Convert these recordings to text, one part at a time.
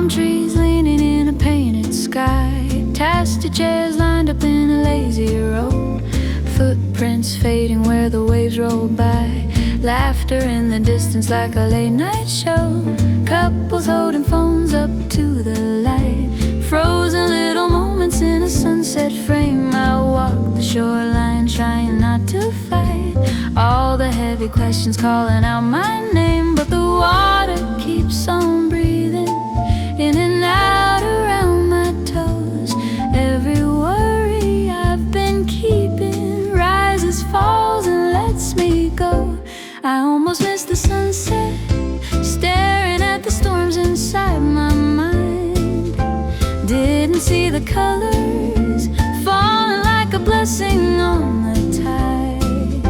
Palm trees leaning in a painted sky, tasty chairs lined up in a lazy row, footprints fading where the waves roll by, laughter in the distance like a late night show, couples holding phones up to the light, frozen little moments in a sunset frame. I walk the shoreline trying not to fight all the heavy questions calling out my name, but the water keeps on breathing in and out around my toes. Every worry I've been keeping rises, falls, and lets me go. I almost miss the sunset, staring at the storms inside my mind. Didn't see the colors falling like a blessing on the tide.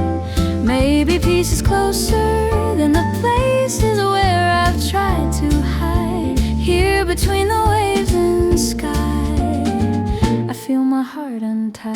Maybe peace is closer than the places where I've tried to hide. Here between the waves and sky, I feel my heart untied.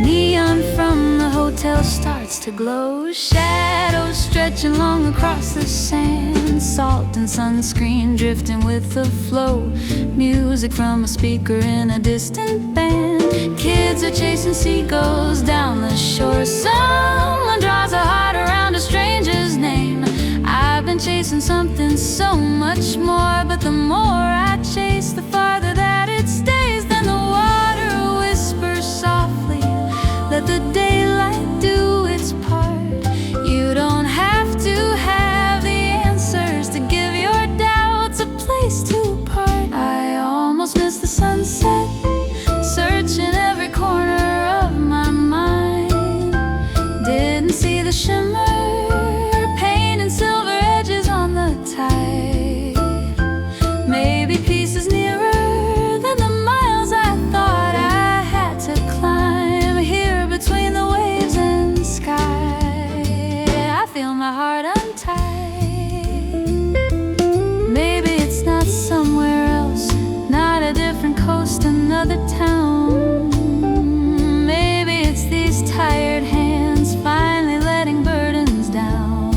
Neon from the hotel starts to glow, shadows stretching long across the sand, salt and sunscreen drifting with the flow, music from a speaker in a distant band. Kids are chasing seagulls down the shore, someone draws a heart around a stranger's name. I've been chasing something so much more, but the more I chase, the farther that it stays. Then the water whispers softly, let the daylight do its part. You don't have to have the answers to give your doubts a place to park. I almost miss the sunset, searching every corner of my mind. Didn't see the shimmer, paint and silver edges on the tide. Maybe peace is nearer than the miles I thought I had to climb. Here between the waves and sky, I feel my heart untied. Maybe it's not somewhere else, not a different coast, another town. Maybe it's these tired hands finally letting burdens down.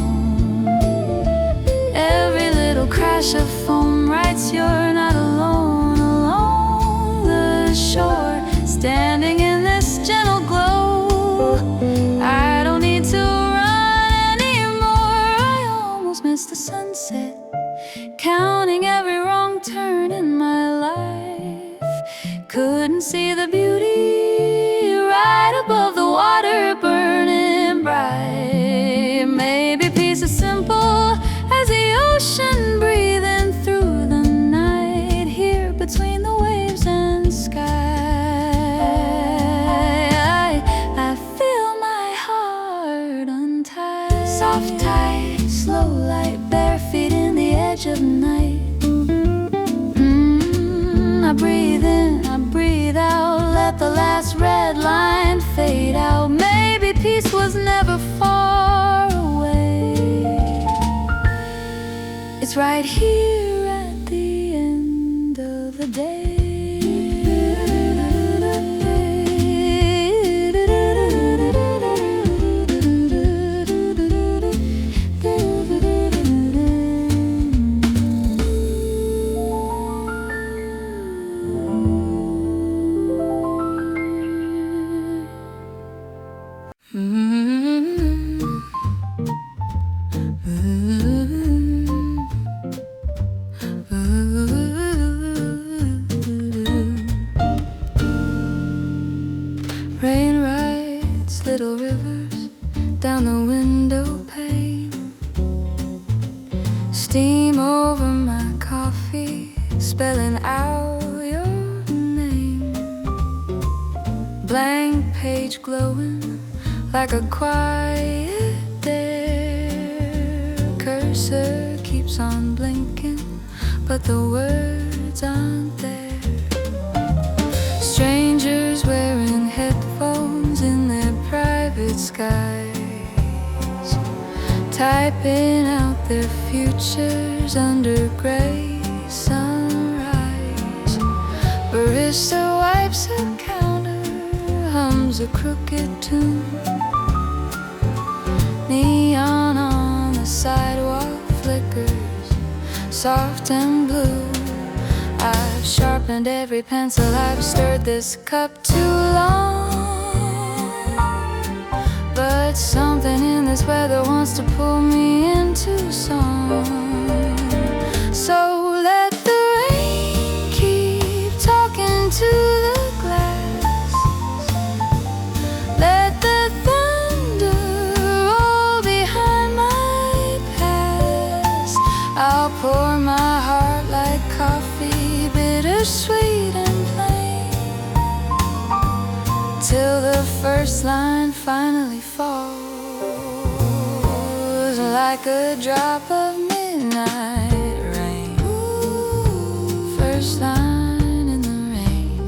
Every little crash of foam writes you're not alone along the shore, standing in this gentle glow. I don't need to run anymore. I almost missed the sunset, counting every wrong turn in my life. Couldn't see the beauty right above the water burning bright. Maybe peace is simple as the ocean breathing through the night. Here between the waves and sky, I feel my heart untied. Soft tide, slow light, bare feet in the edge of night. I breathe in, I breathe out, let the last red line fade out. Maybe peace was never far away. It's right here at the end of the day. Rain writes little rivers down the window pane, steam over my coffee, spelling out your name. Blank page glowing like a quiet dare. Cursor keeps on blinking, but the words aren't there. Strangers wearing headphones in their private skies, typing out their futures under gray sunrise. Barista wipes a counter, hums a crooked tune. Neon on the sidewalk flickers soft and blue. I've sharpened every pencil, I've stirred this cup too long, but something in this weather wants to pull me into song. So let the rain keep talking to the glass, let the thunder roll behind my past. I'll pour my heart like coffee, bittersweet and plain, till the first line finally falls like a drop of midnight rain. First line in the rain.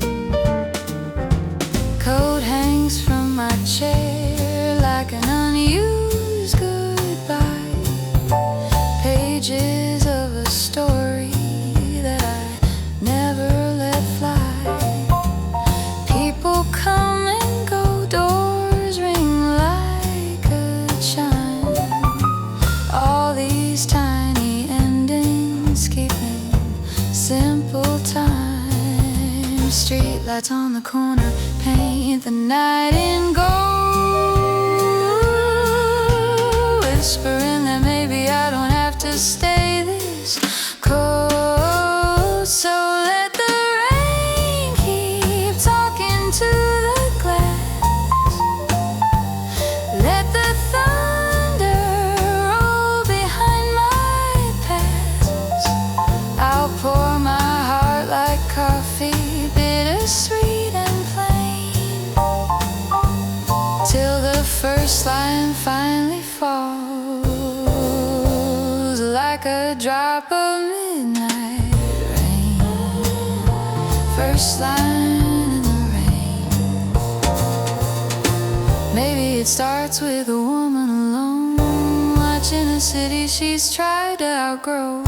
Coat hangs from my chair like an unused goodbye, pages of a story that I never let fly. People come and go, doors ring like a chime. All these tiny endings keeping simple time. Street lights on the corner paint the night in gold, whispering that maybe I don't have to stay this cold. So let the rain keep talking to the glass, let the thunder roll behind my past. I'll pour my heart like coffee, bittersweet and plain, till the first line finally falls like a drop of midnight rain. First line in the rain. Maybe it starts with a woman alone, watching a city she's tried to outgrow.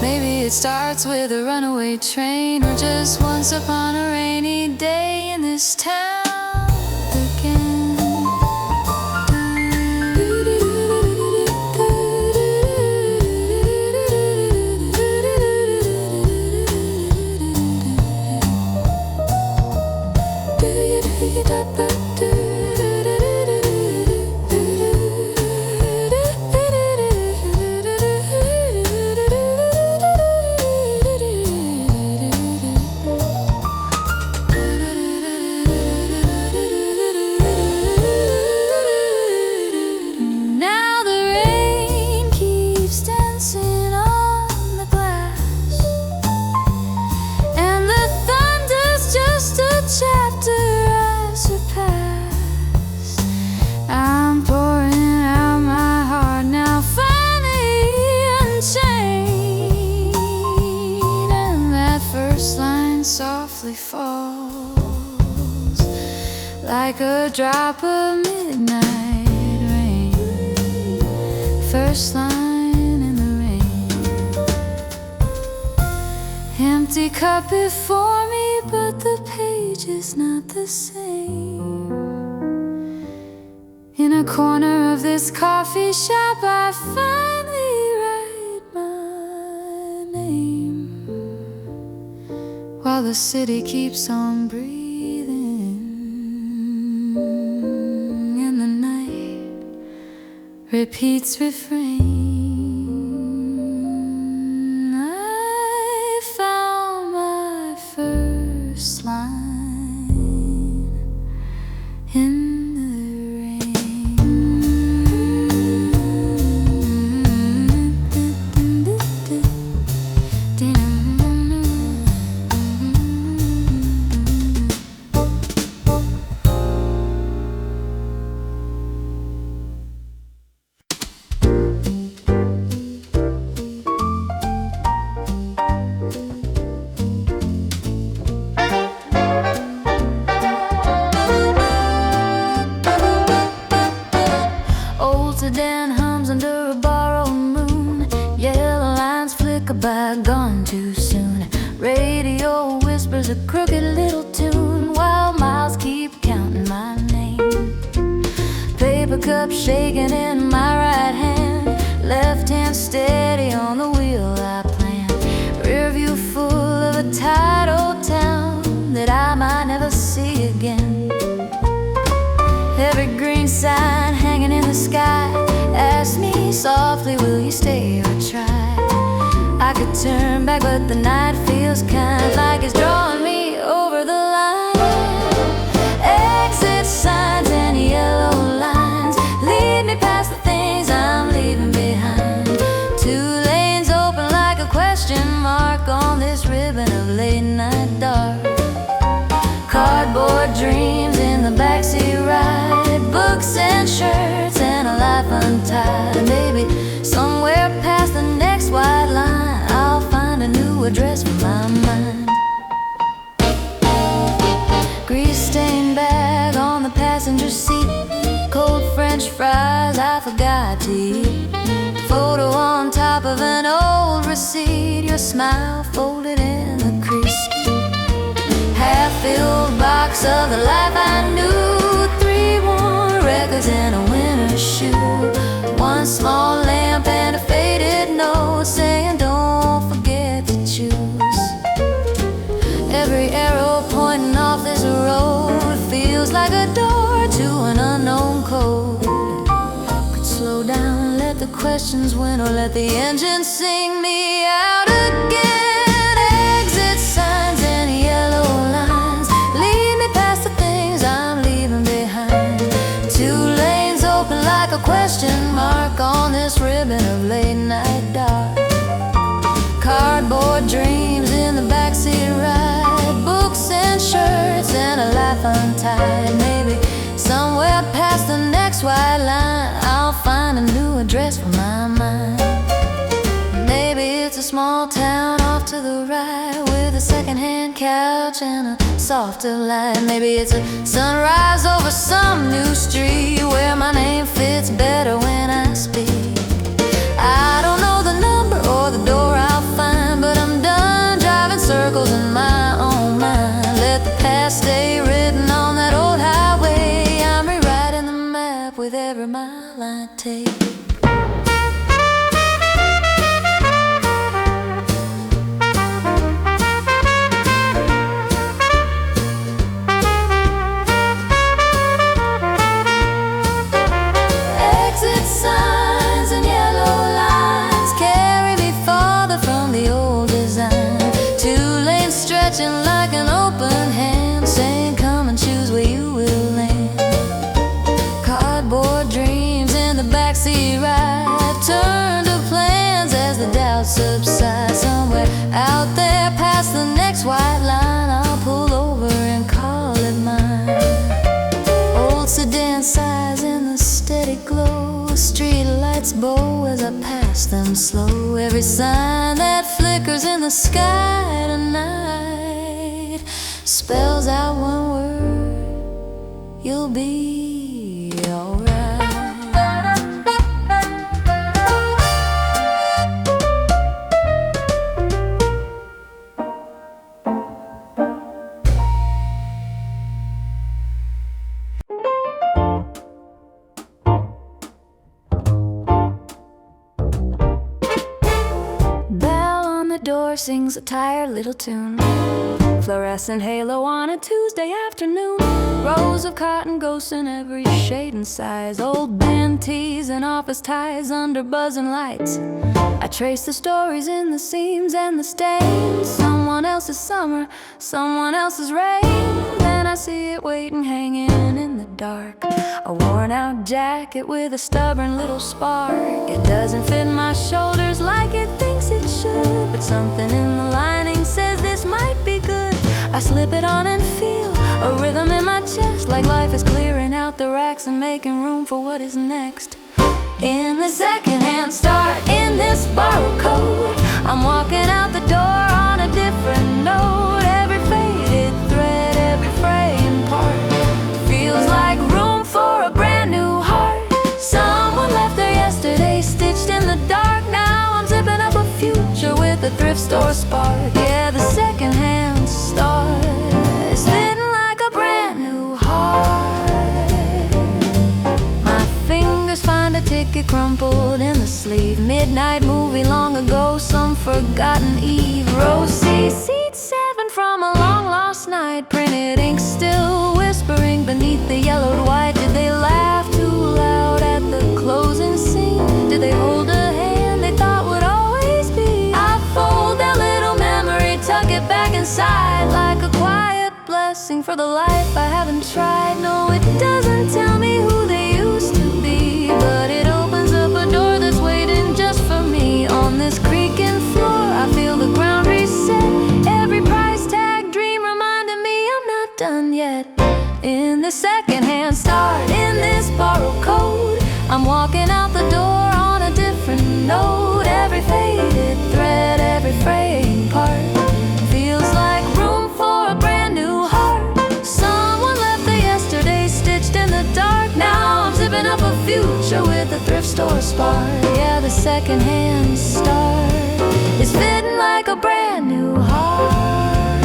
Maybe it starts with a runaway train, or just once upon a rainy day in this town again. Now the rain keeps dancing on the glass, and the thunder's just a chapter I surpassed. I'm pouring out my heart now, finally unchained, and that first line softly falls like a drop of midnight rain. First line in the rain. Empty cup before me, but the page is not the same. In a corner of this coffee shop, I finally write my name, while the city keeps on breathing, and the night repeats refrain. I found my first line in the sedan hums under a borrowed moon. Yellow lines flicker by, gone too soon. Radio whispers a crooked little tune, while miles keep counting my name. Paper cup shaking in my right hand, left hand steady on the wheel I tired old town that I might never see again. Every green sign hanging in the sky asks me softly, will you stay or try? I could turn back, but the night feels kind of like it's drawing me over the line. Exit signs and yellow lines lead me past the things I'm leaving behind. Two lanes open like a question mark on this ribbon of late night dark. Cardboard dreams in the backseat ride, books and shirts and a life untied. Maybe somewhere past the next white line I'll find a new address for my mind. Grease-stained bag on the passenger seat, cold French fries I forgot to eat. Photo on top of an old receipt, your smile folded in the crease. Half-filled box of the life I knew, 3 worn records and a winter's shoe. One small lamp and a faded note saying don't forget to choose. Every arrow pointing off this road feels like a door to an unknown code. Could slow down, let the questions win, or let the engine sing me out again. Exit signs and yellow lines lead me past the things I'm leaving behind. 2 lanes open like a question mark on this ribbon of late night dark. Cardboard dreams in the backseat ride, books and shirts and a life untied. Maybe somewhere past the next white line I'll find a new address for my mind. Maybe it's a small town off to the right with a secondhand couch and a softer light. Maybe it's a sunrise over some new street where my name fits better when I speak. I don't know the number or the door I'll find, but I'm done driving circles in my own mind. Let the past stay written on that old highway. I'm rewriting the map with every mile I take. Exit signs and yellow lines carry me farther from the old design. 2 lanes stretching like an open hand saying come and choose where you will land. Cardboard dreams in the backseat ride turn to plans as the doubts subside. Somewhere out there past the next white line I'll pull over and call it mine. Old sedan sighs in the steady glow, street lights bow as I pass them slow. Every sign that flickers in the sky tonight spells out one word: you'll be alright. Bell on the door sings a tired little tune. Fluorescent halo on a Tuesday afternoon. Rows of cotton ghosts in every shade and size. Old band tees and office ties under buzzing lights. I trace the stories in the seams and the stains. Someone else's summer, someone else's rain. Then I see it waiting, hanging in the dark. A worn out jacket with a stubborn little spark. It doesn't fit my shoulders like it thinks it should, but something in the lining says this might be good. I slip it on and feel a rhythm in my chest, like life is clearing out the racks and making room for what is next. In the secondhand start, in this borrowed coat, I'm walking out the door on a different note. Every faded thread, every fraying part feels like room for a brand new heart. Someone left there yesterday, stitched in the dark. Now I'm zipping up a future with a thrift store spark. Yeah, the secondhand start is fitting like a brand new heart. My fingers find a ticket crumpled in the sleeve. Midnight movie long ago, some forgotten eve. Row C, seat 7. from a long lost night. Printed ink still whispering beneath the yellowed white. Did they laugh too loud at the closing scene? Did they hold a hand they thought would always be? I fold that little memory, tuck it back inside, like a quiet blessing for the life I haven't tried. No, it doesn't tell me who they used to be, but it opens up a door that's waiting just for me. On this creaking floor, I feel the ground reset. Every price tag dream reminding me I'm not done yet. In the secondhand start, in this borrowed code, I'm walking out the door on a different note. Every faded thread, every fraying part feels like room for a brand new heart. Someone left the yesterday stitched in the dark. Now I'm zipping up a future with a thrift store spark. Yeah, the secondhand start is fitting like a brand new heart.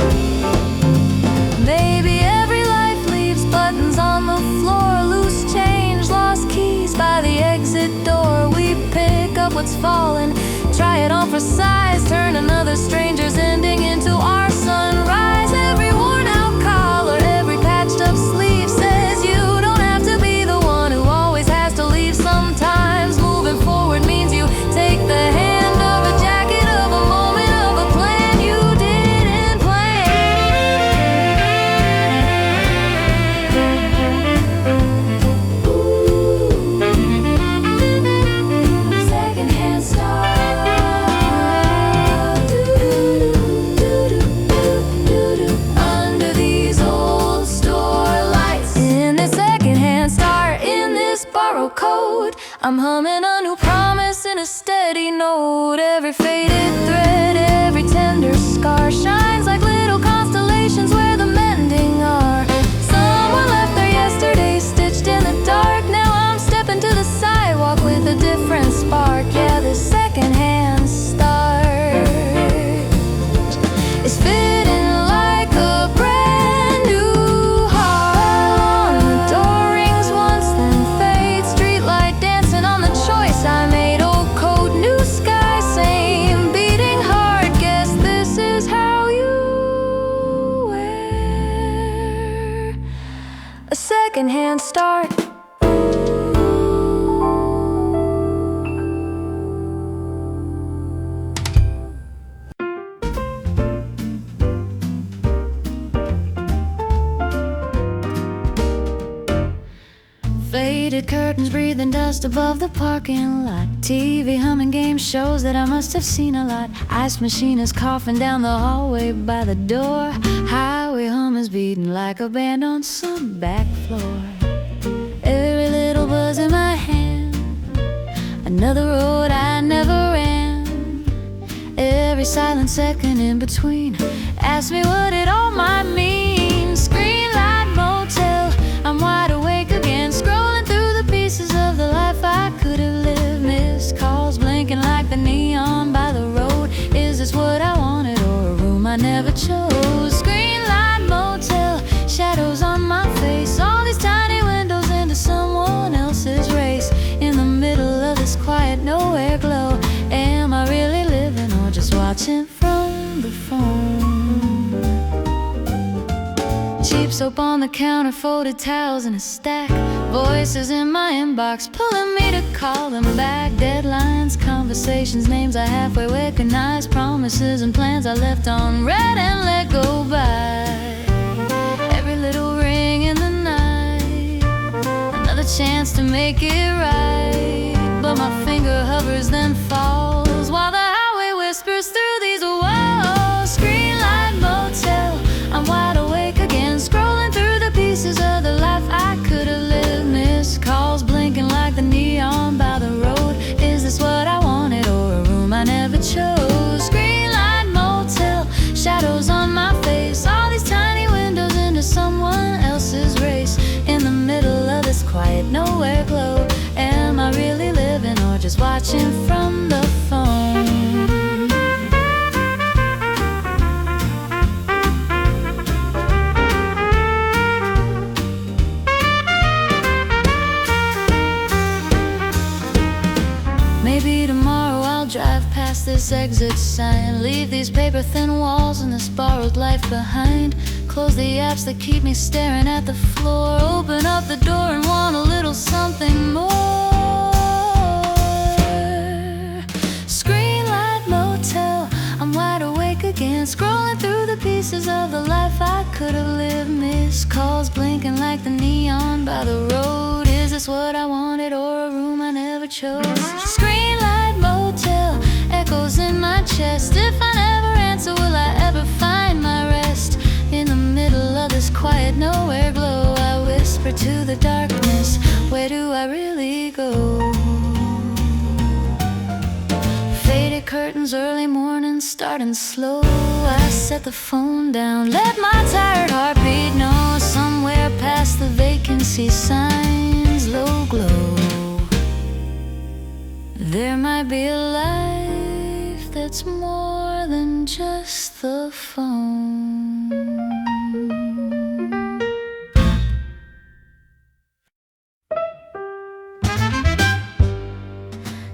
Maybe every life leaves buttons on the floor, loose change, lost keys by the exit door. We pick up what's fallen, try it on for size, turn another stranger's ending into our sunrise. Every worn out collar, every patched up sleeve says you don't have to be the one who always has to leave. Sometimes moving forward means you take the hand of a jacket, of a moment, of a plan you didn't plan. Secondhand start. Under these old store lights, in this secondhand start, in this borrowed code, I'm humming a new promise in a steady note. Every faded thread, every tender scar shines like little constellations where the mending are. Someone left their yesterday stitched in the dark. Now I'm stepping to the sidewalk with a different spark. Yeah, this secondhand start is fitting like a brand new heart. The door rings once, then fades. Streetlight dancing on the choice I made. Old coat, new sky, same beating heart. Guess this is how you wear a secondhand start. Faded curtains breathing dust above the parking lot. TV humming game shows that I must have seen a lot. Ice machine is coughing down the hallway by the door. Highway hum is beating like a band on some back floor. Every little buzz in my hand, another road I never ran. Every silent second in between, ask me what it all might mean. Screenlight, motel, I'm wide awake again, scrolling through the pieces of the life I could have lived. Missed calls blinking like the neon by the road. Is this what I wanted or a room I never chose? Screenlight, motel, shadows on my face, all these tiny windows into someone else's race. In the middle of this quiet nowhere glow, am I really living or just watching from the phone? Cheap soap on the counter, folded towels in a stack. Voices in my inbox pulling me to call them back. Deadlines, conversations, names I halfway recognize. Promises and plans I left on read and let go by. Every little ring in the night, another chance to make it right. But my finger hovers then falls while the highway whispers through these walls. Screenlight, motel, I'm wide awake again, scrolling through the pieces of the life I could have lived. Missed calls blinking like the neon by the road. Is this what I wanted or a room I never chose? Screenlight, motel, shadows on my face, all these tiny windows into someone else's race. In the middle of this quiet nowhere glow, am I really living or just watching from the phone? Maybe tomorrow I'll drive past past this exit sign. Leave these paper-thin walls and this borrowed life behind. Close the apps that keep me staring at the floor. Open up the door and want a little something more. Screenlight, motel, I'm wide awake again, scrolling through the pieces of the life I could have lived. Missed calls blinking like the neon by the road. Is this what I wanted or a room I never chose? Screenlight, motel, echoes in my chest. If I never answer, will I ever find my rest? In the middle of this quiet nowhere glow, I whisper to the darkness, where do I really go? Faded curtains, early morning, starting slow. I set the phone down, let my tired heartbeat know. Somewhere past the vacancy signs, low glow, there might be a life that's more than just the phone.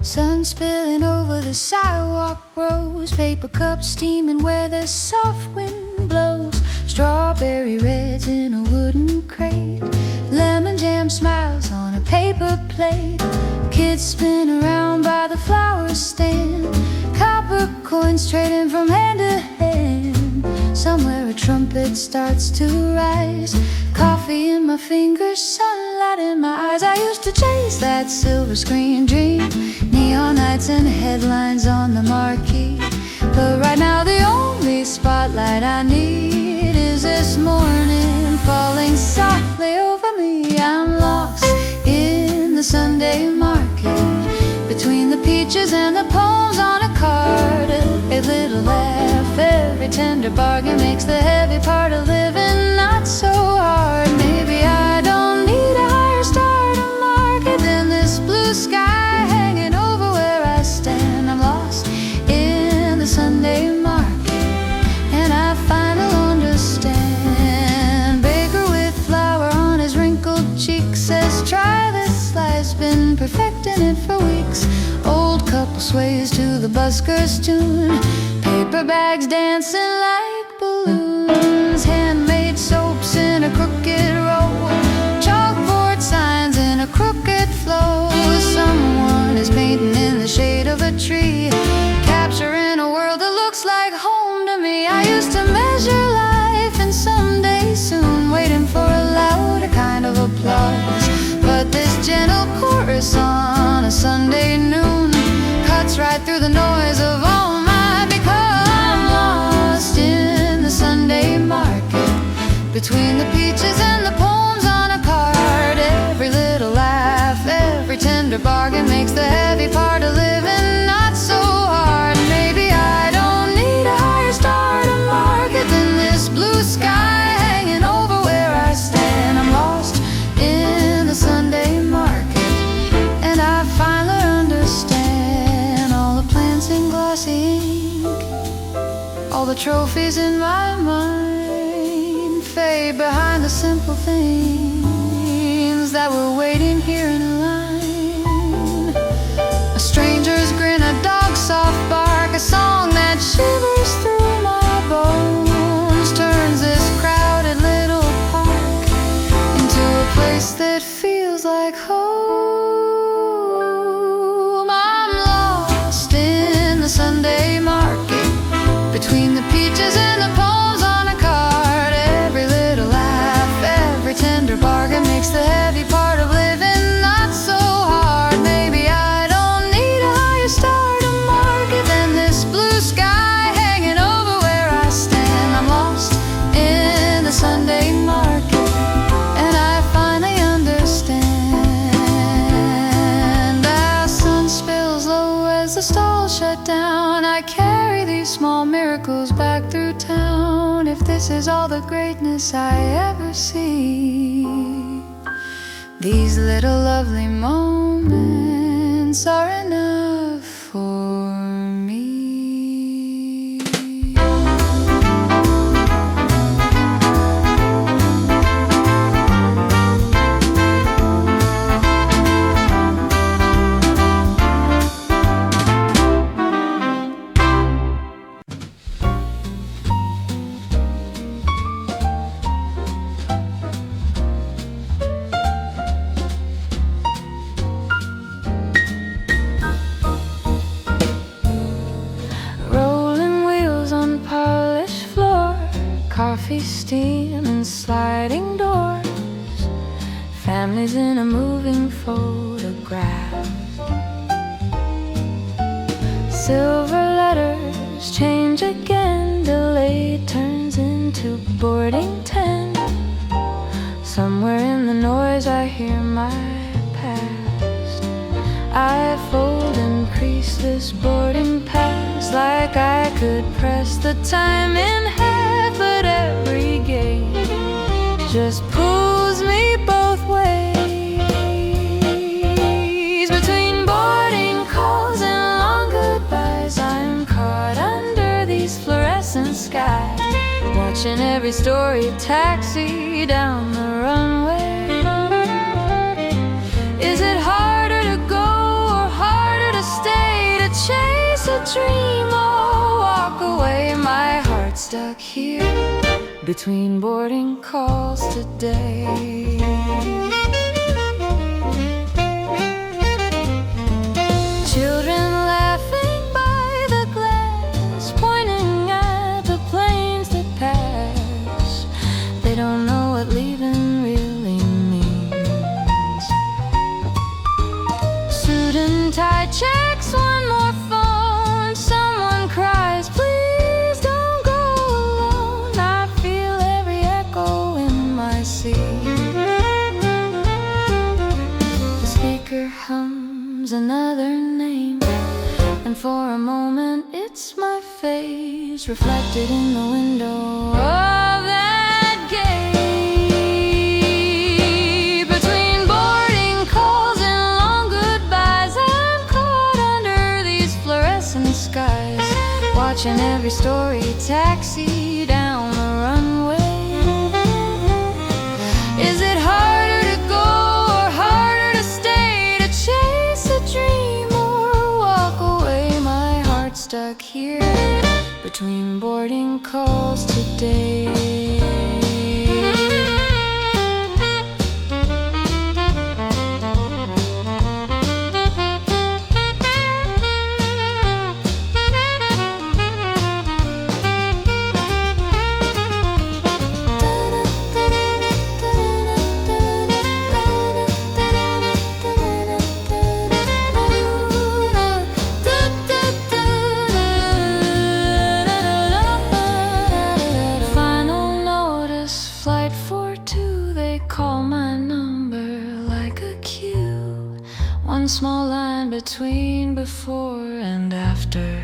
Sun spilling over the sidewalk rows, paper cups steaming where the soft wind blows. Strawberry reds in a wooden crate, lemon jam smiles on a paper plate. Kids spin around by the flower stand, copper coins trading from hand to hand. Somewhere a trumpet starts to rise, coffee in my fingers, sunlight in my eyes. I used to chase that silver screen dream, neon nights and headlines on the marquee. But right now the only spotlight I need is this morning falling softly over me. I'm lost in the Sunday market, between the peaches and the poems on a card. Every little laugh, every tender bargain makes the heavy part of living not so hard. Maybe I don't need a higher start to market than this blue sky hanging over where I stand. I'm lost in the Sunday market, and I finally understand. Baker with flour on his wrinkled cheek says, try this slice, been perfecting it for weeks. Old couple sways to the busker's tune, paper bags dancing like balloons. Handmade soaps in a crooked row, chalkboard signs in a crooked flow. Someone is painting in the shade of a tree, capturing a world that looks like home to me. I used to measure life in someday soon, waiting for a louder kind of applause. But this gentle chorus on a Sunday noon cuts right through the noise of all my become. I'm lost in the Sunday market, between the peaches and the poems on a card. Every little laugh, every tender bargain makes the heavy part of living not so hard. Maybe I don't need a higher start to market than this blue sky hanging over where I stand. I'm lost in the Sunday market, and I finally understand. All the plants in glossy ink, all the trophies in my mind, fade behind the simple things that were waiting here in a line. A stranger's grin, a dog's soft bark, a song that shivers through my bones, turns this crowded little park into a place that feels like home. I'm lost in the Sunday market, between the peaches and the poems on a card. Every little laugh, every tender bargain makes the heavy part of living not so hard. Maybe I don't need a higher start to market than this blue sky hanging over where I stand. I'm lost in the Sunday market, and I finally understand. The sun spills low as the stalls shut down. I carry these small miracles back through town. If this is all the greatness I ever see, these little lovely moments are enough for me. coffee steam and sliding doors, families in a moving photograph. Silver letters change again, delayed turns into boarding 10. Somewhere in the noise I hear my past. I fold and crease this boarding pass like I could press the time in half, but every game just pulls me both ways. Between boarding calls and long goodbyes, I'm caught under these fluorescent skies, watching every story taxi down the runway. Is it harder to go or harder to stay, to chase a dream or walk away? My heart's stuck here between boarding calls today. Children laughing by the glass, pointing at the planes that pass. They don't know what leaving really means. Suit and tie checks, one more phone. Someone cries, please don't go alone. I feel every echo in my seat. The speaker hums another name, and for a moment it's my face reflected in the window of that gate. Between boarding calls and long goodbyes, I'm caught under these fluorescent skies, watching every story taxi down the runway. Is it harder to go or harder to stay, to chase a dream or walk away? My heart's stuck here between boarding calls today. One small line between before and after.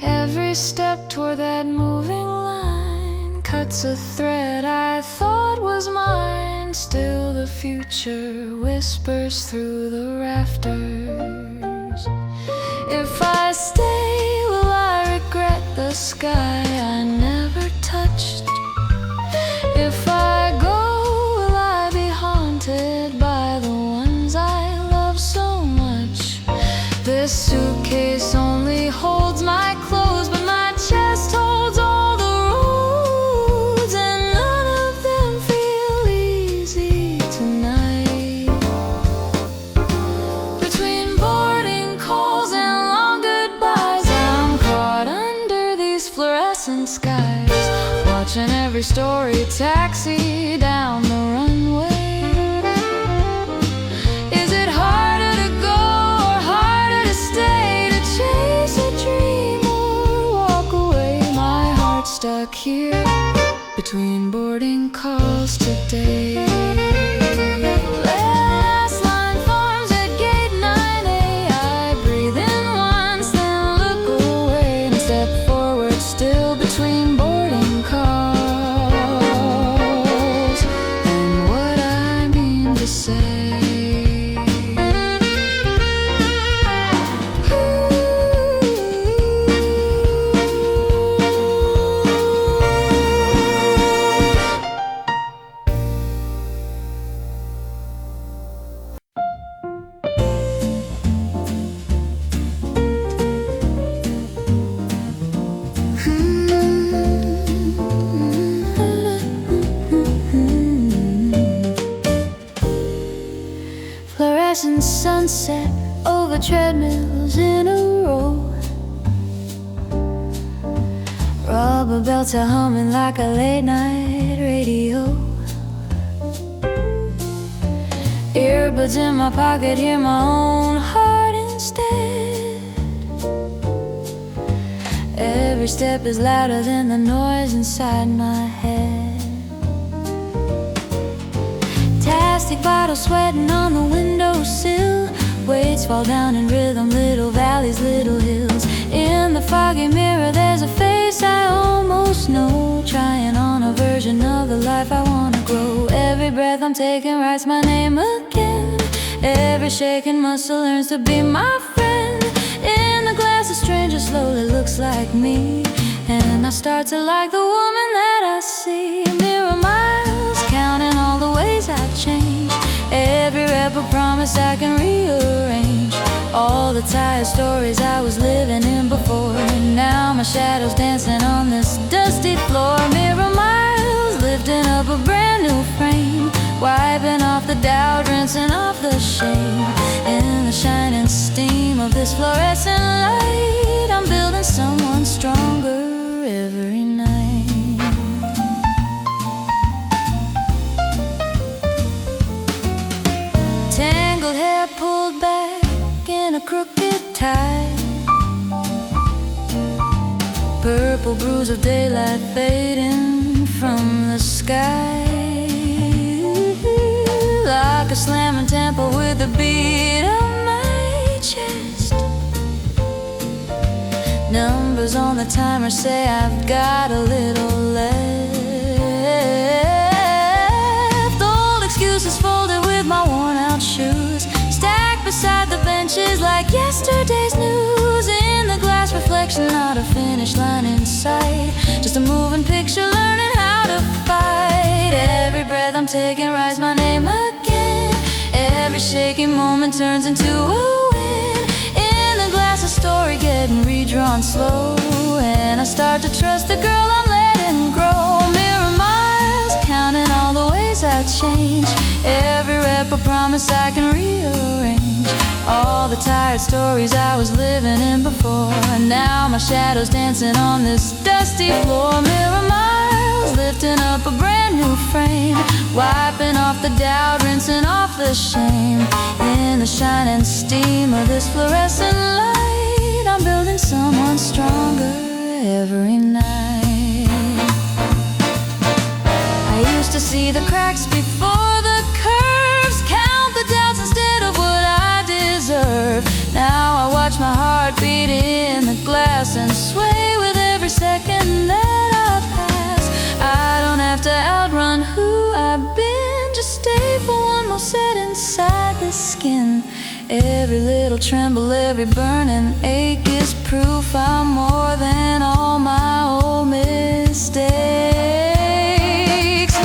Every step toward that moving line cuts a thread I thought was mine. Still the future whispers through the rafters. If I stay, will I regret the sky I never touched? If I go, will I be haunted by the ones I love so much? This suitcase only holds my clothes, but my chest holds all the roads, and none of them feel easy tonight. Between boarding calls and long goodbyes, I'm caught under these fluorescent skies, watching every story taxi down the runway. Is it harder to go or harder to stay, to chase a dream or walk away? My heart's stuck here between boarding calls today. Last line forms at gate 9A. I breathe in once, then look away and step forward, still between boarding calls and what I mean to say. Motel humming like a late night radio. Earbuds in my pocket, hear my own heart instead. Every step is louder than the noise inside my head. Plastic bottles sweating on the windowsill. Weights fall down in rhythm, little valleys, little hills. In the foggy mirror there's a face I almost know, trying on a version of the life I wanna grow. Every breath I'm taking writes my name again. Every shaking muscle learns to be my friend. In the glass a stranger slowly looks like me, and I start to like the woman that I see. Mirror miles, counting all the ways I've changed. Every rep a promise I can rearrange. All the tired stories I was living in before, and now my shadow's dancing on this dusty floor. Mirror miles, lifting up a brand new frame, wiping off the doubt, rinsing off the shame. In the shining steam of this fluorescent light, I'm building someone stronger every night. Tangled hair pulled back in a crooked tie, purple bruise of daylight fading from the sky. Like a slamming tempo with the beat of my chest. Numbers on the timer say I've got a little left. Old excuses folded with my worn out shoes, stacked beside the benches like yesterday's news. In the glass reflection, not a finish line in sight, just a moving picture learning how to fight. Every breath I'm taking writes my name again. Every shaking moment turns into a win. In the glass a story getting redrawn slow, and I start to trust the girl I'm letting grow. Mirror miles, counting all the ways I've changed. Every rep a promise I can rearrange. All the tired stories I was living in before, and now my shadow's dancing on this dusty floor. Mirror miles, lifting up a brand new frame, wiping off the doubt, rinsing off the shame. In the shining steam of this fluorescent light, I'm building someone stronger every night. I used to see the cracks before the curves, count the doubts instead of what I deserve. Now I watch my heart beat in the glass and sway with every second that I pass. I don't have to outrun who I've been, just stay for one more set inside the skin. Every little tremble, every burning ache is proof I'm more than all my old mistakes.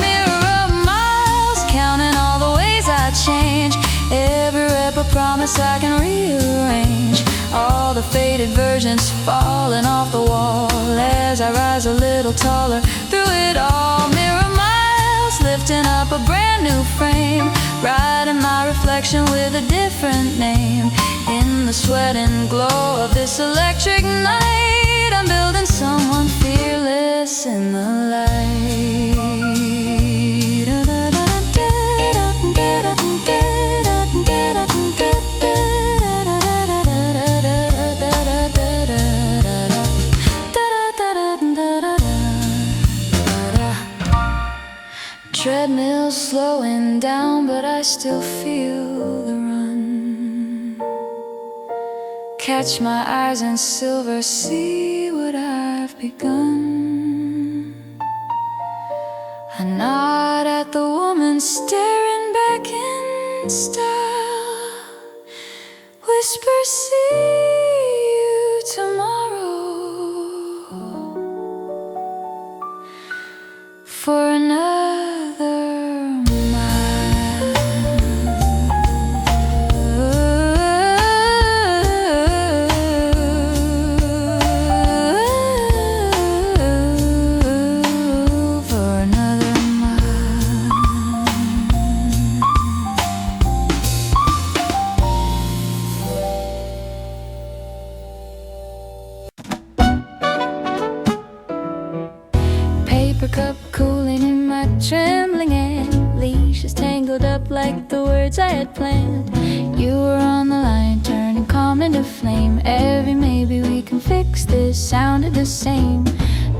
Mirror of miles, counting all the ways I change. Every rep a promise I can rearrange. All the faded versions falling off the wall as I rise a little taller through it all. Mirror miles, lifting up a brand new frame, writing my reflection with a different name. In the sweat and glow of this electric night, I'm building someone fearless in the light. Treadmill's slowing down, but I still feel the run. Catch my eyes in silver, see what I've begun. I nod at the woman staring back in style, whisper, see you tomorrow. For another cup cooling in my trembling hand. Leash is tangled up like the words I had planned. You were on the line, turning calm into flame. Every maybe we can fix this sounded the same.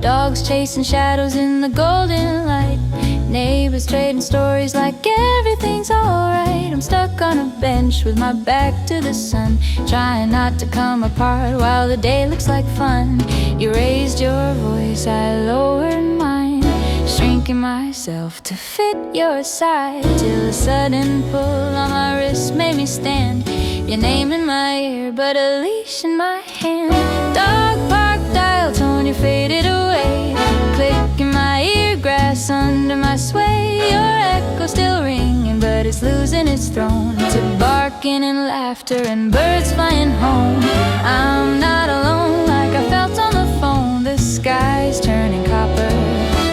Dogs chasing shadows in the golden light. Neighbors trading stories like everything's alright. I'm stuck on a bench with my back to the sun, trying not to come apart while the day looks like fun. You raised your voice, I lowered mine, shrinking myself to fit your side, till a sudden pull on my wrist made me stand. Your name in my ear, but a leash in my hand. Dog park dial tone, you faded away. Click in my ear, grass under my sway. Your echo still ringing, but it's losing its throne to barking and laughter and birds flying home. I'm not alone like I felt on the phone. The sky's turning copper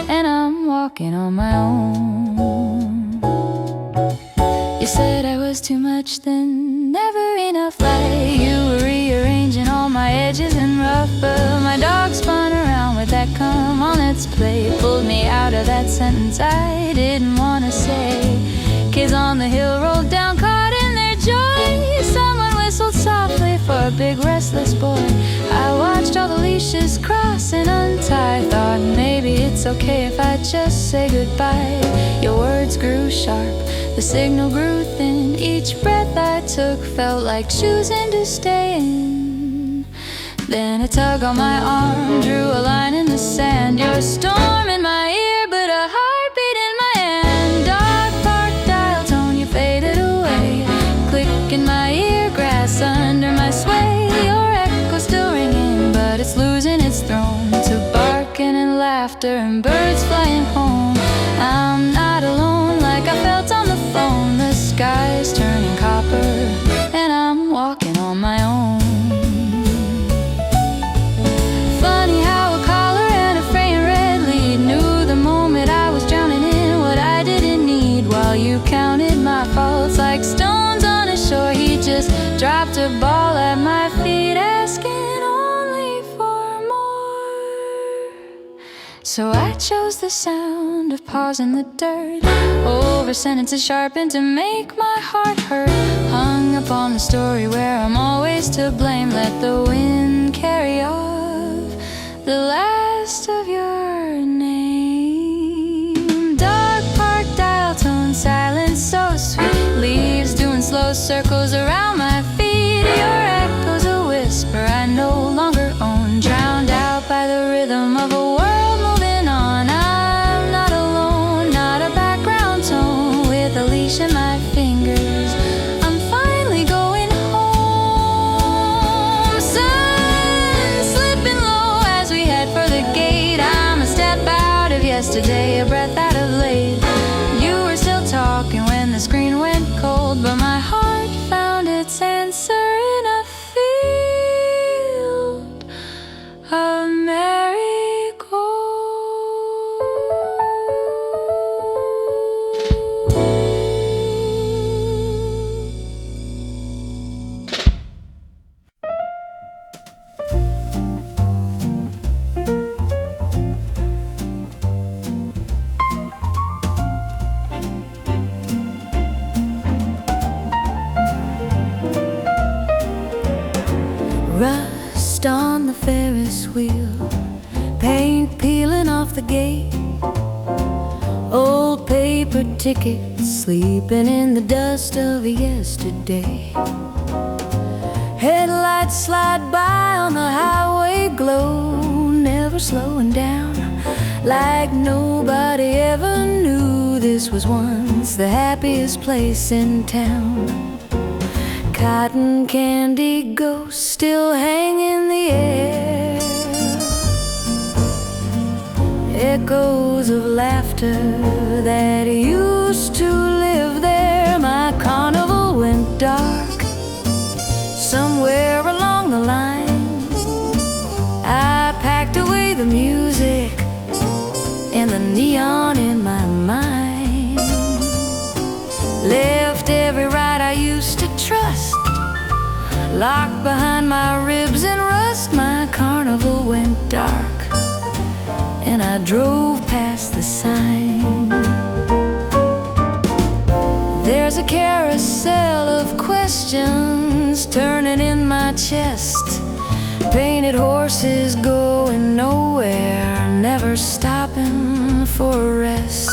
and I'm walking on my own. You said I was too much, then never enough light. You were rearranging all my edges and rough, but my dog spun around with that come on, let's play. Pulled me out of that sentence I didn't want to say. Kids on the hill rolled down, caught in their joy. Someone whistled softly for a big restless boy. I watched all the leashes cross and untie. Thought maybe it's okay if I just say goodbye. Your words grew sharp, the signal grew thin. Each breath I took felt like choosing to stay in. Then a tug on my arm drew a line in the sand. Your storm in my ear, but a heartbeat in my hand. Dog park dial tone, you faded away. Click in my ear, grass under my sway. Your echo still ringing, but it's losing its throne to barking and laughter and birds flying home. I'm not alone like I felt on the phone. The sky's turning copper and I'm walking on my own. Funny how a collar and a fraying red lead knew the moment I was drowning in what I didn't need. While you counted my faults like stones on a shore, he just dropped a ball at my feet, asking only for more. So I chose the sound of paws in the dirt over sentences sharpened to make my heart hurt. Hung up on the story where I'm always to blame. Let the wind carry off the last of your name. Dog park dial tone, silence so sweet. Leaves doing slow circles around my feet. Your echo's a whisper I no longer own, drowned out by the rhythm of a world moving on. I'm not alone, not a background tone. With a leash in my fingers, I'm finally going home. Sun slipping low as we head for the gate. I'm a step out of yesterday, a breath out of late. You were still talking when the screen went cold, but my heart found its answer in a field of marigold. Rust on the Ferris wheel, paint peeling off the gate. Old paper tickets sleeping in the dust of yesterday. Headlights slide by on the highway glow, never slowing down, like nobody ever knew this was once the happiest place in town. Cotton candy ghosts still hang in the air, echoes of laughter that used to live there. My carnival went dark somewhere along the line. I packed away the music and the neon in my mind, left every ride I used to trust locked behind my ribs and rust. My carnival went dark and I drove past the questions turning in my chest. Painted horses going nowhere, never stopping for a rest.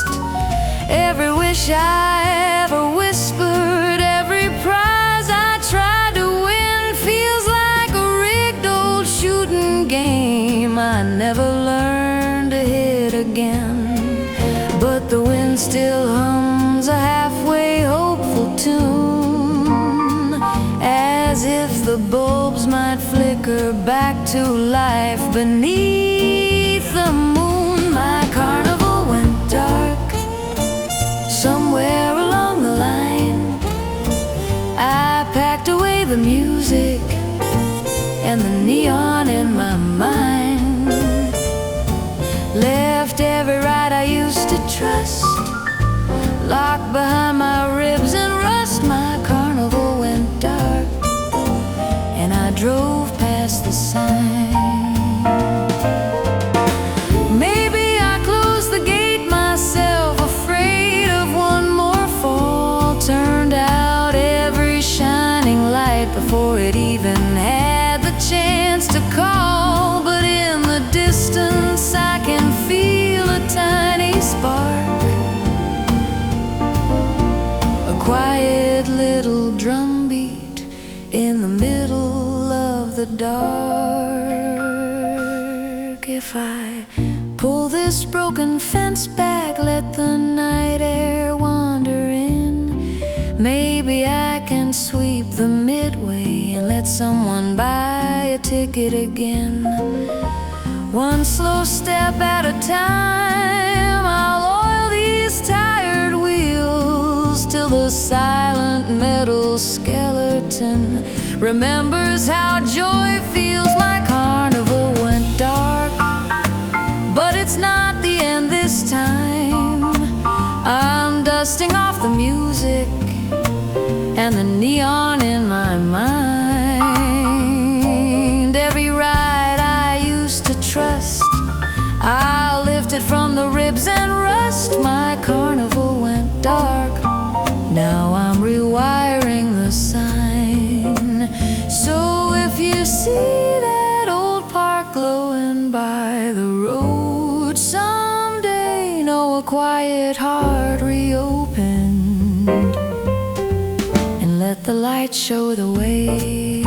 Every wish I ever whispered, every prize I tried to win, feels like a rigged old shooting game I never learned to hit again. But the wind still hums a halfway hopeful tune, as if the bulbs might flicker back to life beneath the moon. My carnival went dark somewhere along the line. I packed away the music and the neon in my mind, left every ride I used to trust locked behind my ribs and rust. My carnival went dark and I drove past the sign. Maybe I closed the gate myself, afraid of one more fall. Turned out every shining light before it even had the chance to call. But in the distance I can feel a tiny spark, a quiet little drumbeat in the middle of the dark. If I pull this broken fence back, let the night air wander in, maybe I can sweep the midway and let someone buy a ticket again. One slow step at a time, I'll oil these tired wheels till the silent metal skeleton remembers how joy feels. My carnival went dark, but it's not the end this time. I'm dusting off the music and the neon in my mind. Every ride I used to trust, I lifted from the ribs and rust. My carnival went dark, now I'm rewiring the sign. So if you see that old park glowing by the road someday, know a quiet heart reopened, and let the light show the way.